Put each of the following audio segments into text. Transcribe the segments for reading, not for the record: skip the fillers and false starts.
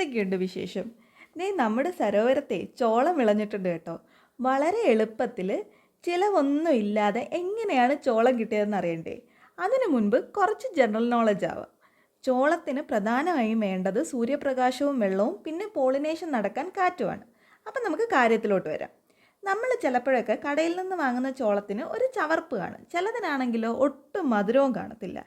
എന്തൊക്കെയുണ്ട് വിശേഷം? നമ്മുടെ സരോവരത്തെ ചോളം വിളഞ്ഞിട്ടുണ്ട് കേട്ടോ. വളരെ എളുപ്പത്തിൽ ചിലവൊന്നും ഇല്ലാതെ എങ്ങനെയാണ് ചോളം കിട്ടിയതെന്ന് അറിയണ്ടേ? അതിനു മുൻപ് കുറച്ച് ജനറൽ നോളജ് ആവാം. ചോളത്തിന് പ്രധാനമായും വേണ്ടത് സൂര്യപ്രകാശവും വെള്ളവും പിന്നെ പോളിനേഷൻ നടക്കാൻ കാറ്റുമാണ്. അപ്പം നമുക്ക് കാര്യത്തിലോട്ട് വരാം. നമ്മൾ ചിലപ്പോഴൊക്കെ കടയിൽ നിന്ന് വാങ്ങുന്ന ചോളത്തിന് ഒരു ചവർപ്പ് കാണും, ചിലതിനാണെങ്കിലോ ഒട്ടും മധുരവും കാണത്തില്ല.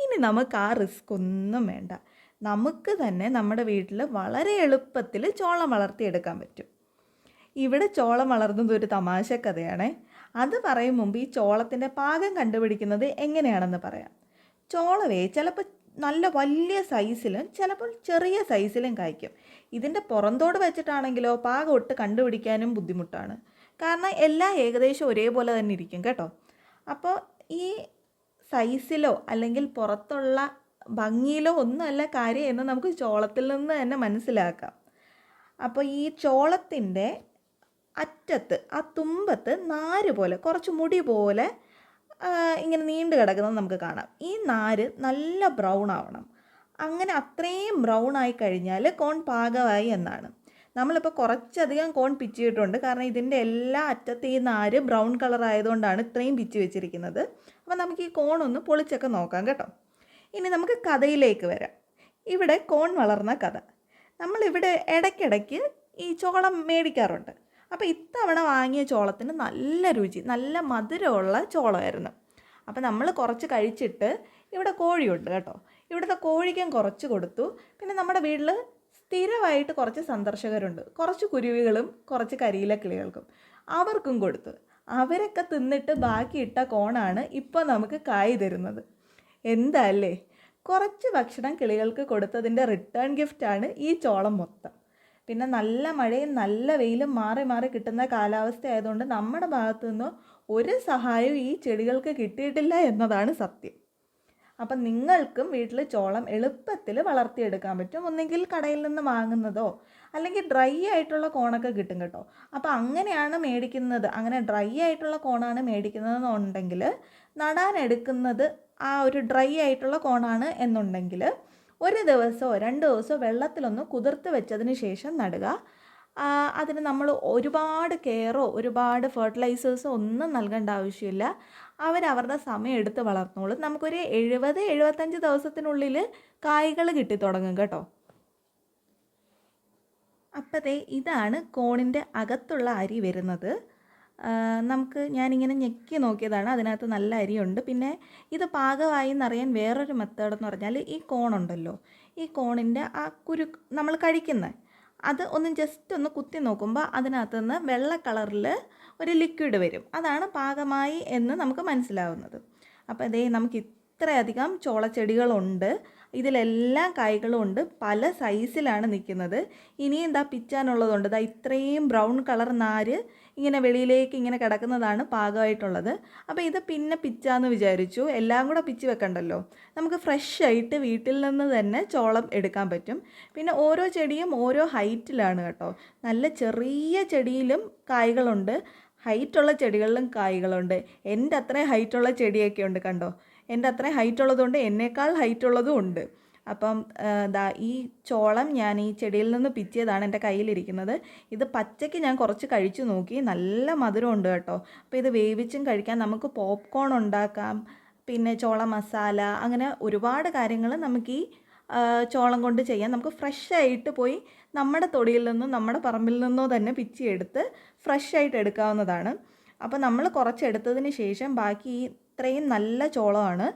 ഇനി നമുക്ക് ആ റിസ്ക് ഒന്നും വേണ്ട. നമുക്ക് തന്നെ നമ്മുടെ വീട്ടിൽ വളരെ എളുപ്പത്തിൽ ചോളം വളർത്തിയെടുക്കാൻ പറ്റും. ഇവിടെ ചോളം വളർന്നത് ഒരു തമാശ കഥയാണേ. അത് പറയും മുമ്പ് ഈ ചോളത്തിൻ്റെ പാകം കണ്ടുപിടിക്കുന്നത് എങ്ങനെയാണെന്ന് പറയാം. ചോളവേ ചിലപ്പോൾ നല്ല വലിയ സൈസിലും ചിലപ്പോൾ ചെറിയ സൈസിലും കായ്ക്കും. ഇതിൻ്റെ പുറന്തോട് വെച്ചിട്ടാണെങ്കിലോ പാകം ഒട്ട് കണ്ടുപിടിക്കാനും ബുദ്ധിമുട്ടാണ്. കാരണം എല്ലാം ഏകദേശം ഒരേപോലെ തന്നെ ഇരിക്കും കേട്ടോ. അപ്പോൾ ഈ സൈസിലോ അല്ലെങ്കിൽ പുറത്തുള്ള ഭംഗിയിലോ ഒന്നുമല്ല കാര്യം എന്ന് നമുക്ക് ചോളത്തിൽ നിന്ന് തന്നെ മനസ്സിലാക്കാം. അപ്പോൾ ഈ ചോളത്തിൻ്റെ അറ്റത്ത് ആ തുമ്പത്ത് നാര് പോലെ കുറച്ച് മുടി പോലെ ഇങ്ങനെ നീണ്ടു കിടക്കുന്നത് നമുക്ക് കാണാം. ഈ നാര് നല്ല ബ്രൗൺ ആവണം. അങ്ങനെ അത്രയും ബ്രൗൺ ആയി കഴിഞ്ഞാൽ കോൺ പാകമായി എന്നാണ്. നമ്മളിപ്പോൾ കുറച്ചധികം കോൺ പിച്ചിയിട്ടുണ്ട്, കാരണം ഇതിൻ്റെ എല്ലാ അറ്റത്തെ ഈ നാര് ബ്രൗൺ കളർ ആയതുകൊണ്ടാണ് ഇത്രയും പിച്ചി വെച്ചിരിക്കുന്നത്. അപ്പോൾ നമുക്ക് ഈ കോണൊന്ന് പൊളിച്ചൊക്കെ നോക്കാം കേട്ടോ. ഇനി നമുക്ക് കഥയിലേക്ക് വരാം. ഇവിടെ കോൺ വളർന്ന കഥ. നമ്മളിവിടെ ഇടയ്ക്കിടയ്ക്ക് ഈ ചോളം മേടിക്കാറുണ്ട്. അപ്പോൾ ഇത്തവണ വാങ്ങിയ ചോളത്തിന് നല്ല രുചി, നല്ല മധുരമുള്ള ചോളമായിരുന്നു. അപ്പോൾ നമ്മൾ കുറച്ച് കഴിച്ചിട്ട് ഇവിടെ കോഴിയുണ്ട് കേട്ടോ. ഇവിടുത്തെ കോഴിക്കും കുറച്ച് കൊടുത്തു. പിന്നെ നമ്മുടെ വീട്ടിൽ സ്ഥിരമായിട്ട് കുറച്ച് സന്ദർശകരുണ്ട്, കുറച്ച് കുരുവികളും കുറച്ച് കരിയില കിളികൾക്കും, അവർക്കും കൊടുത്തു. അവരൊക്കെ തിന്നിട്ട് ബാക്കിയിട്ട കോണാണ് ഇപ്പോൾ നമുക്ക് കായ് തരുന്നത്. എന്താ അല്ലേ? കുറച്ച് ഭക്ഷണം കിളികൾക്ക് കൊടുത്തതിൻ്റെ റിട്ടേൺ ഗിഫ്റ്റാണ് ഈ ചോളം മൊത്തം. പിന്നെ നല്ല മഴയും നല്ല വെയിലും മാറി മാറി കിട്ടുന്ന കാലാവസ്ഥ ആയതുകൊണ്ട് നമ്മുടെ ഭാഗത്തു നിന്നോ ഒരു സഹായവും ഈ ചെടികൾക്ക് കിട്ടിയിട്ടില്ല എന്നതാണ് സത്യം. അപ്പം നിങ്ങൾക്കും വീട്ടിൽ ചോളം എളുപ്പത്തിൽ വളർത്തിയെടുക്കാൻ പറ്റും. ഒന്നെങ്കിൽ കടയിൽ നിന്ന് വാങ്ങുന്നതോ അല്ലെങ്കിൽ ഡ്രൈ ആയിട്ടുള്ള കോണൊക്കെ കിട്ടും കേട്ടോ. അപ്പോൾ അങ്ങനെയാണ് മേടിക്കുന്നത്, അങ്ങനെ ഡ്രൈ ആയിട്ടുള്ള കോണാണ് മേടിക്കുന്നതെന്നുണ്ടെങ്കിൽ, നടാനെടുക്കുന്നത് ആ ഒരു ഡ്രൈ ആയിട്ടുള്ള കോണാണ് എന്നുണ്ടെങ്കിൽ ഒരു ദിവസമോ 2 ദിവസമോ വെള്ളത്തിലൊന്ന് കുതിർത്ത് വെച്ചതിന് ശേഷം നടുക. അതിന് നമ്മൾ ഒരുപാട് കെയറോ ഒരുപാട് ഫെർട്ടിലൈസേഴ്സോ ഒന്നും നൽകേണ്ട ആവശ്യമില്ല. അവരവരുടെ സമയം എടുത്ത് വളർന്നോളും. നമുക്കൊരു 70-75 ദിവസത്തിനുള്ളിൽ കായ്കൾ കിട്ടിത്തുടങ്ങും കേട്ടോ. അപ്പോഴേ ഇതാണ് കോണിൻ്റെ അകത്തുള്ള അരി വരുന്നത്. ഞാനിങ്ങനെ ഞെക്കി നോക്കിയതാണ്, അതിനകത്ത് നല്ല അരിയുണ്ട്. പിന്നെ ഇത് പാകമായി എന്നറിയാൻ വേറൊരു മെത്തേഡ് എന്ന് പറഞ്ഞാൽ, ഈ കോണുണ്ടല്ലോ, ഈ കോണിൻ്റെ ആ കുരു നമ്മൾ കഴിക്കുന്നത് അത് ഒന്ന് ജസ്റ്റ് ഒന്ന് കുത്തി നോക്കുമ്പോൾ അതിനകത്ത് നിന്ന് വെള്ള കളറിൽ ഒരു ലിക്വിഡ് വരും. അതാണ് പാകമായി എന്ന് നമുക്ക് മനസ്സിലാവുന്നത്. അപ്പോൾ ഇതേ നമുക്ക് ഇത്രയധികം ചോളച്ചെടികളുണ്ട്. ഇതിലെല്ലാം കായ്കളും ഉണ്ട്, പല സൈസിലാണ് നിൽക്കുന്നത്. ഇനിയും എന്താ പിച്ചാനുള്ളതുണ്ട്. ഇത്രയും ബ്രൗൺ കളർ നാര് ഇങ്ങനെ വെളിയിലേക്ക് ഇങ്ങനെ കിടക്കുന്നതാണ് പാകമായിട്ടുള്ളത്. അപ്പോൾ ഇത് പിന്നെ പിച്ചാന്ന് വിചാരിച്ചു, എല്ലാം കൂടെ പിച്ച് വെക്കണ്ടല്ലോ. നമുക്ക് ഫ്രഷ് ആയിട്ട് വീട്ടിൽ നിന്ന് തന്നെ ചോളം എടുക്കാൻ പറ്റും. പിന്നെ ഓരോ ചെടിയും ഓരോ ഹൈറ്റിലാണ് കേട്ടോ. നല്ല ചെറിയ ചെടിയിലും കായ്കളുണ്ട്, ഹൈറ്റുള്ള ചെടികളിലും കായ്കളുണ്ട്. എൻ്റെ അത്രയും ഹൈറ്റുള്ള ചെടിയൊക്കെ ഉണ്ട് കണ്ടോ. എൻ്റെ അത്രയും ഹൈറ്റുള്ളതുകൊണ്ട് എന്നേക്കാൾ ഹൈറ്റുള്ളതും ഉണ്ട്. അപ്പം ഈ ചോളം ഞാൻ ഈ ചെടിയിൽ നിന്ന് പിച്ചിയതാണ് എൻ്റെ കയ്യിലിരിക്കുന്നത്. ഇത് പച്ചയ്ക്ക് ഞാൻ കുറച്ച് കഴിച്ചു നോക്കി, നല്ല മധുരമുണ്ട് കേട്ടോ. അപ്പോൾ ഇത് വേവിച്ചും കഴിക്കാം, നമുക്ക് പോപ്കോൺ ഉണ്ടാക്കാം, പിന്നെ ചോള മസാല, അങ്ങനെ ഒരുപാട് കാര്യങ്ങൾ നമുക്ക് ഈ ചോളം കൊണ്ട് ചെയ്യാം. നമുക്ക് ഫ്രഷ് ആയിട്ട് പോയി നമ്മുടെ തൊടിയിൽ നിന്നും നമ്മുടെ പറമ്പിൽ നിന്നോ തന്നെ പിച്ചിയെടുത്ത് ഫ്രഷ് ആയിട്ട് എടുക്കാവുന്നതാണ്. അപ്പോൾ നമ്മൾ കുറച്ചെടുത്തതിന് ശേഷം ബാക്കി ഇത്രയും നല്ല ചോളമാണ്.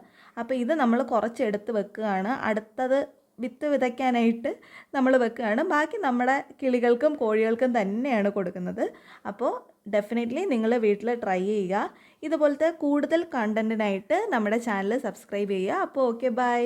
അപ്പോൾ ഇത് നമ്മൾ കുറച്ചെടുത്ത് വെക്കുകയാണ്, അടുത്തത് വിത്ത് വിതയ്ക്കാനായിട്ട് നമ്മൾ വെക്കുകയാണ്. ബാക്കി നമ്മുടെ കിളികൾക്കും കോഴികൾക്കും തന്നെയാണ് കൊടുക്കുന്നത്. അപ്പോൾ ഡെഫിനറ്റ്ലി നിങ്ങൾ വീട്ടിൽ ട്രൈ ചെയ്യുക. ഇതുപോലത്തെ കൂടുതൽ കണ്ടൻറ്റിനായിട്ട് നമ്മുടെ ചാനൽ സബ്സ്ക്രൈബ് ചെയ്യുക. അപ്പോൾ ഓക്കെ, ബൈ.